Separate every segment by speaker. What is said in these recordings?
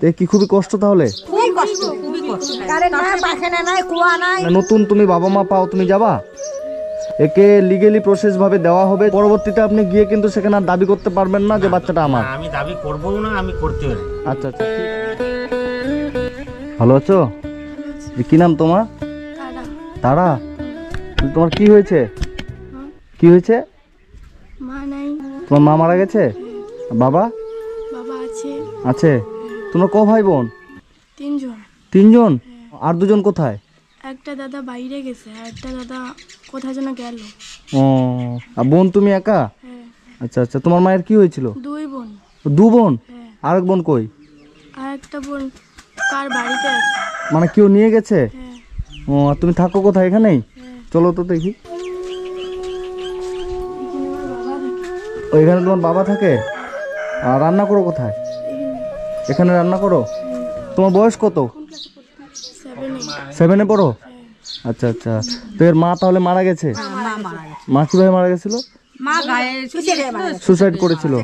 Speaker 1: এ কি খুবই কষ্ট তাহলে? নতুন তুমি বাবা মা পাও, তুমি যাবা? একে লিগেলি প্রসেস ভাবে দেওয়া হবে। পরবর্তীতে আপনি গিয়ে কিন্তু সেখানে আর দাবি করতে পারবেন না যে বাচ্চাটা আমার।
Speaker 2: আমি দাবি করবো না, আমি করতে পারি।
Speaker 1: আচ্ছা আচ্ছা, ভালো আছো? কি নাম তোমার? তারা। তোমার কি হয়েছে? কি হয়েছে?
Speaker 3: মা নাই।
Speaker 1: তোমার মা মারা গেছে? বাবা?
Speaker 3: বাবা আছে।
Speaker 1: আছে। তোমরা ক ভাই বোন?
Speaker 3: 3 জন।
Speaker 1: 3 জন? আর 2 জন কোথায়?
Speaker 3: একটা দাদা বাইরে গেছে আর একটা দাদা কোথায় যেন গেল।
Speaker 1: ও, আর বোন তুমি একা?
Speaker 3: হ্যাঁ।
Speaker 1: আচ্ছা আচ্ছা, তোমার মায়ের কি হয়েছিল?
Speaker 3: 2 বোন।
Speaker 1: 2 বোন?
Speaker 3: হ্যাঁ।
Speaker 1: আরেক বোন কই?
Speaker 3: আর একটা বোন কার বাড়িতে আছে।
Speaker 1: মানে কেউ নিয়ে গেছে?
Speaker 3: হ্যাঁ।
Speaker 1: ও, আর তুমি থাকো কোথায়? এখানেই? চলো তো দেখি। ওইখানে তোমার বাবা থাকে? আর রান্না করো কোথায়? এখানে রান্না করো? তোমার বয়স কত? 7-এ পড়ো? আচ্ছা আচ্ছা, তো এর মা তাহলে মারা গেছে? মা কিভাবে মারা গেছিল? সুসাইড করেছিল।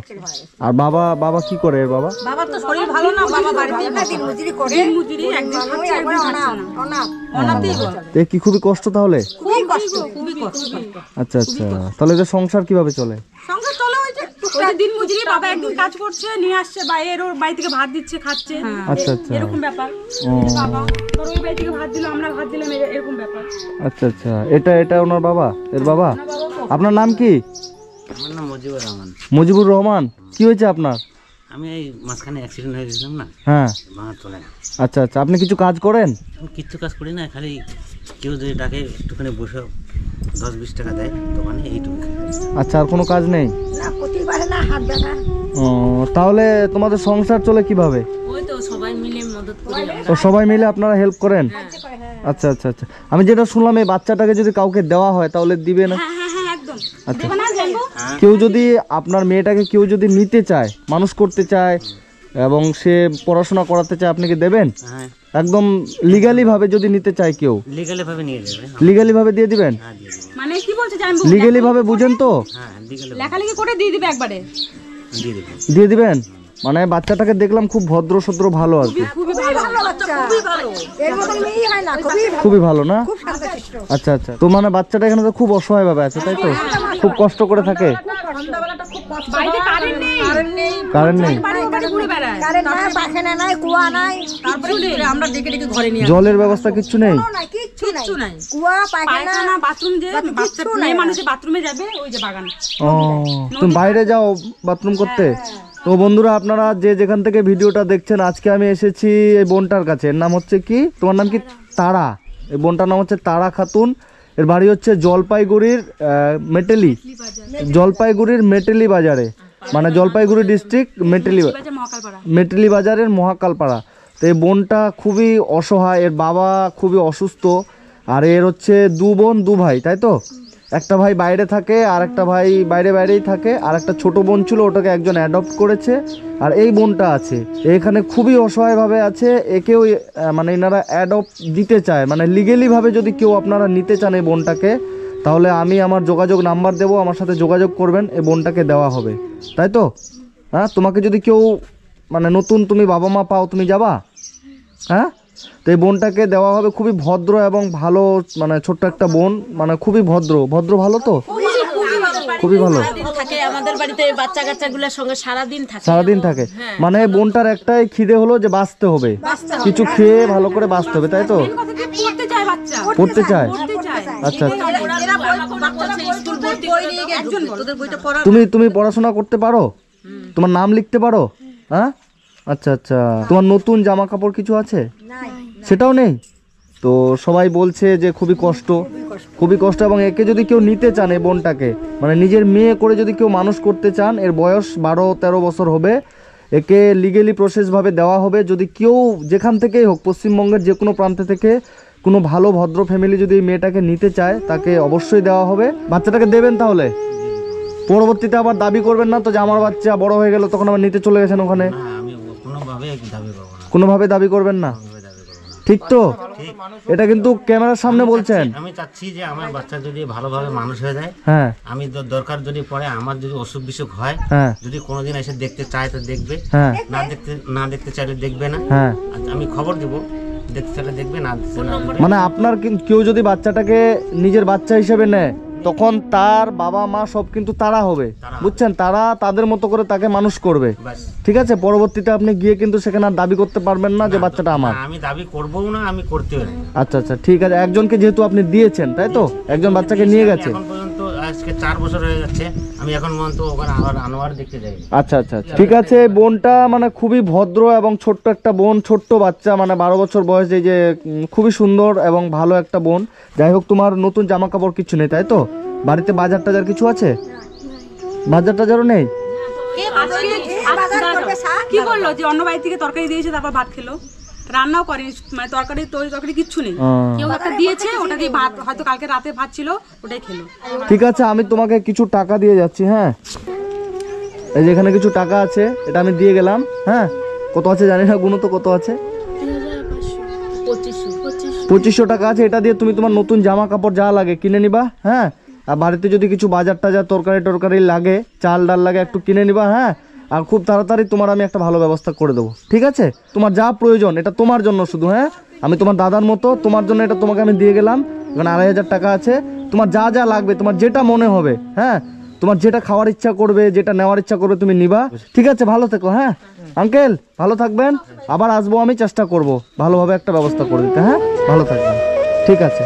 Speaker 1: আর বাবা? বাবা কি করে এর বাবা?
Speaker 4: বাবার তো শরীর ভালো না, বাবা বাড়িতে দিনমজুরি করে, দিনমজুরি একদিন খাচ্ছে একদিন খাচ্ছে না, অনাথই বলে।
Speaker 1: এ কি খুবই কষ্ট তাহলে?
Speaker 4: খুবই কষ্ট, খুবই কষ্ট।
Speaker 1: আচ্ছা আচ্ছা, তাহলে এদের সংসার কিভাবে চলে?
Speaker 4: সংসার চলে হয়েছে টুকটাক দিনমজুরি, বাবা একদিন কাজ করছে নিয়ে আসছে, বাইরের ওর বাড়ি থেকে ভাত দিচ্ছে খাচ্ছে,
Speaker 1: আচ্ছা আচ্ছা,
Speaker 4: এরকম ব্যাপার। বাবা তোর ওই বাড়ি থেকে ভাত দিল, আমরা ভাত দিলাম, এরকম ব্যাপার।
Speaker 1: আচ্ছা আচ্ছা, এটা ওনার বাবা, এর বাবা। আপনার নাম কি?
Speaker 2: আমার নাম মুজিবুর রহমান।
Speaker 1: মুজিবুর রহমান। কি হয়েছে আপনার?
Speaker 2: আমি এই মাঝখানে অ্যাক্সিডেন্ট হয়ে গেছিলাম না,
Speaker 1: হ্যাঁ।
Speaker 2: ভাঙা চলে না।
Speaker 1: আচ্ছা আচ্ছা, আপনি কিছু কাজ করেন?
Speaker 2: আমি কিচ্ছু কাজ করি না, খালি কেউ যদি ডাকে একটুখানি বসে 10-20 টাকা দেয় দোকানে, এইটুকু।
Speaker 1: আচ্ছা, আর কোনো কাজ নেই?
Speaker 4: না, প্রতিবারে না, হাত ব্যথা।
Speaker 1: ও, তাহলে তোমাদের সংসার চলে কিভাবে?
Speaker 4: ওই তো সবাই মিলে মদত করি আমরা।
Speaker 1: তো সবাই মিলে আপনারা হেল্প করেন? আচ্ছা আচ্ছা আচ্ছা, আমি যেটা শুনলাম এই বাচ্চাটাকে যদি কাউকে দেওয়া হয় তাহলে দিবে না?
Speaker 4: হ্যাঁ হ্যাঁ হ্যাঁ, একদম
Speaker 1: আচ্ছা,
Speaker 4: দেব না, জানবো।
Speaker 1: কেউ যদি আপনার মেয়েটাকে কেউ যদি নিতে চায়, মানুষ করতে চায় এবং সে পড়াশোনা করাতে চায়, আপনি কি দেবেন?
Speaker 2: হ্যাঁ,
Speaker 1: একদম লিগালি ভাবে যদি নিতে চায় কেউ,
Speaker 2: লিগালি ভাবে নিয়ে যাবে।
Speaker 1: লিগালি ভাবে দিয়ে দিবেন?
Speaker 2: হ্যাঁ, দিয়ে দেবে।
Speaker 4: মানে কি বলছে জানবো,
Speaker 1: লিগালি ভাবে বুঝেন তো?
Speaker 2: হ্যাঁ, লিগালি
Speaker 4: লেখালেখি করে দিয়ে দিবে একবারে।
Speaker 2: দিয়ে দেবে।
Speaker 1: দিয়ে দিবেন? মানে বাচ্চাটাকে দেখলাম খুব ভদ্র সদ্র, ভালো আর কি।
Speaker 4: খুবই ভালো বাচ্চা, খুবই ভালো। এর মতন মেয়েই হয় না, খুবই ভালো,
Speaker 1: খুবই ভালো না?
Speaker 4: খুব শান্তশিষ্ট।
Speaker 1: আচ্ছা আচ্ছা, তো মানে বাচ্চাটা এখানে তো খুব অসহায় ভাবে আছে, তাই তো? খুব কষ্ট করে থাকে?
Speaker 4: সন্ধ্যাবেলাটা খুব কষ্ট। বাড়িতে কারেন্ট নেই, কারেন্ট নেই,
Speaker 1: কারেন্ট নেই?
Speaker 4: বাড়ি বাড়ি ঘুরে বেড়ায়। কারেন্ট নাই, পায়খানা নাই, কুয়া নাই, তারপরে আমরা ডেকে ডেকে ঘরে নিয়ে আসি।
Speaker 1: জলের ব্যবস্থা কিচ্ছু নেই?
Speaker 4: কিচ্ছু নাই, কুয়া পায়খানা বাথরুম, যে বাচ্চা মেয়ে মানুষের বাথরুমে যাবে ওই যে বাগান।
Speaker 1: ও, তুমি বাইরে যাও বাথরুম করতে? তো বন্ধুরা, আপনারা যে যেখান থেকে ভিডিওটা দেখছেন, আজকে আমি এসেছি এই বোনটার কাছে। এর নাম হচ্ছে কি? তোমার নাম কি? তারা। এই বোনটার নাম হচ্ছে তারা খাতুন। এর বাড়ি হচ্ছে জলপাইগুড়ির মেটেলি, জলপাইগুড়ির মেটেলি বাজারে, মানে জলপাইগুড়ি ডিস্ট্রিক্ট মেটেলি বাজারের মহাকালপাড়া। তো এই বোনটা খুবই অসহায়, এর বাবা খুবই অসুস্থ, আর এর হচ্ছে 2 বোন 2 ভাই, তাই তো? একটা ভাই বাইরে থাকে, আর একটা ভাই বাইরেই থাকে, আর একটা ছোট বোন ছিল, ওটাকে একজন অ্যাডপ্ট করেছে। আর এই বোনটা আছে এখানে খুবই অসহায়ভাবে আছে। একেও মানে এনারা অ্যাডপ্ট দিতে চায়, মানে লিগেলি ভাবে যদি কেউ আপনারা নিতে চান এই বোনটাকে, তাহলে আমি আমার যোগাযোগ নাম্বার দেবো, আমার সাথে যোগাযোগ করবেন, এই বোনটাকে দেওয়া হবে, তাই তো? হ্যাঁ, তোমাকে যদি কেউ মানে নতুন তুমি বাবা মা পাও, তুমি যাবা? হ্যাঁ, তো এই বোনটাকে দেওয়া হবে। খুবই ভদ্র এবং ভালো, মানে ছোট্ট একটা বোন, মানে খুবই ভদ্র ভালো তো? খুবই ভালো
Speaker 4: থাকে আমাদের বাড়িতে, বাচ্চা কাচ্চাগুলোর সঙ্গে
Speaker 1: সারাদিন থাকে। মানে বোনটার একটাই খিদে হলো যে বাঁচতে হবে, কিছু খেয়ে ভালো করে বাঁচতে হবে, তাই তো?
Speaker 4: পড়তে চায় বাচ্চা,
Speaker 1: পড়তে চায়।
Speaker 4: পড়তে চায়।
Speaker 1: আচ্ছা,
Speaker 4: আচ্ছা,
Speaker 1: তুমি পড়াশোনা করতে পারো? তোমার নাম লিখতে পারো? হ্যাঁ, আচ্ছা আচ্ছা, তোমার নতুন জামা কাপড় কিছু আছে? সেটাও নেই? তো সবাই বলছে যে খুবই কষ্ট, এবং একে যদি কেউ নিতে চান, এই বোনটাকে মানে নিজের মেয়ে করে যদি কেউ মানুষ করতে চান, এর বয়স 12-13 বছর হবে, একে লিগেলি প্রসেস ভাবে দেওয়া হবে। যদি কেউ যেখান থেকেই হোক, পশ্চিমবঙ্গের যে কোনো প্রান্ত থেকে কোনো ভালো ভদ্র ফ্যামিলি যদি এই মেয়েটাকে নিতে চায়, তাকে অবশ্যই দেওয়া হবে। বাচ্চাটাকে দেবেন তাহলে? পরবর্তীতে আবার দাবি করবেন না তো যে আমার বাচ্চা বড় হয়ে গেল, তখন আবার নিতে চলে গেছেন ওখানে?
Speaker 2: না, আমি কোনোভাবে দাবি করবো না।
Speaker 1: কোনোভাবে দাবি করবেন না? ঠিক তো?
Speaker 2: ঠিক।
Speaker 1: এটা কিন্তু ক্যামেরার সামনে বলছেন।
Speaker 2: আমি চাচ্ছি যে আমার বাচ্চা যদি ভালোভাবে মানুষ হয়ে যায়,
Speaker 1: হ্যাঁ
Speaker 2: আমি দরকার যদি পড়ে, আমার যদি অসুখ বিসুখ হয়,
Speaker 1: হ্যাঁ
Speaker 2: যদি কোনোদিন এসে দেখতে চায় তো দেখবে,
Speaker 1: হ্যাঁ
Speaker 2: না দেখতে চাইলে দেখবে না।
Speaker 1: হ্যাঁ।
Speaker 2: আর আমি খবর দেবো, দেখতে চাইলে দেখবে, না দেখতে না দেখবে।
Speaker 1: মানে আপনার কেউ যদি বাচ্চাটাকে নিজের বাচ্চা হিসেবে নেয়, তখন তার বাবা মা সব কিন্তু তারা হবে, বুঝছেন? তারা তাদের মতো করে তাকে মানুষ করবে,
Speaker 2: ব্যাস।
Speaker 1: ঠিক আছে? পরবর্তীতে আপনি গিয়ে কিন্তু সেখানে আর দাবি করতে পারবেন না যে বাচ্চাটা আমার।
Speaker 2: না, আমি দাবি করবও না, আমি করতেও না।
Speaker 1: আচ্ছা আচ্ছা, ঠিক আছে। একজনকে যেহেতু আপনি দিয়েছেন, তাই তো? একজন বাচ্চাকে নিয়ে গেছে।
Speaker 2: এখন পর্যন্ত আজকে 4 বছর হয়ে যাচ্ছে, আমি এখন পর্যন্ত ওখানে আবার আনোয়ার দেখতে যাই।
Speaker 1: আচ্ছা আচ্ছা আচ্ছা, ঠিক আছে। এই বোনটা মানে খুবই ভদ্র এবং ছোট্ট একটা বোন, ছোট্ট বাচ্চা, মানে 12 বছর বয়স, এই যে খুবই সুন্দর এবং ভালো একটা বোন। যাই হোক, তোমার নতুন জামা কাপড় কিছু নেই, তাই তো? বাড়িতে বাজার টাজার কিছু আছে? বাজার টাজারও নেই?
Speaker 5: কি করলো যে অন্য বাড়ি থেকে তরকারি দিয়েছে, তারপর ভাত খেলো, রান্নাও করেনি, মানে তরকারি কিচ্ছু নেই। কেউ একটা দিয়েছে, ওটা দিয়ে ভাত, হয়তো কালকে রাতে ভাত ছিল, ওটাই খেলো।
Speaker 1: ঠিক আছে, আমি তোমাকে কিছু টাকা দিয়ে যাচ্ছি। হ্যাঁ, এই যে এখানে কিছু টাকা আছে, এটা আমি দিয়ে গেলাম। হ্যাঁ, কত আছে জানি না, গুনো তো কত আছে। 2500 টাকা আছে। এটা দিয়ে তুমি তোমার নতুন জামা কাপড় যা লাগে কিনে নিবা। হ্যাঁ, আর বাড়িতে যদি কিছু বাজার টাজার তরকারি লাগে, চাল ডাল লাগে, একটু কিনে নিবা। হ্যাঁ, আর খুব তাড়াতাড়ি তোমার আমি একটা ভালো ব্যবস্থা করে দেবো, ঠিক আছে? তোমার যা প্রয়োজন এটা তোমার জন্য শুধু। হ্যাঁ, আমি তোমার দাদার মতো, তোমার জন্য এটা তোমাকে আমি দিয়ে গেলাম। এখানে 2500 টাকা আছে। তোমার যা যা লাগবে, তোমার যেটা মনে হবে, হ্যাঁ, তোমার যেটা খাওয়ার ইচ্ছা করবে, যেটা নেওয়ার ইচ্ছা করবে, তুমি নিবা, ঠিক আছে? ভালো থেকো। হ্যাঁ আঙ্কেল, ভালো থাকবেন। আবার আসবো, আমি চেষ্টা করব ভালোভাবে একটা ব্যবস্থা করে দিতে। হ্যাঁ, ভালো থাকবেন, ঠিক আছে।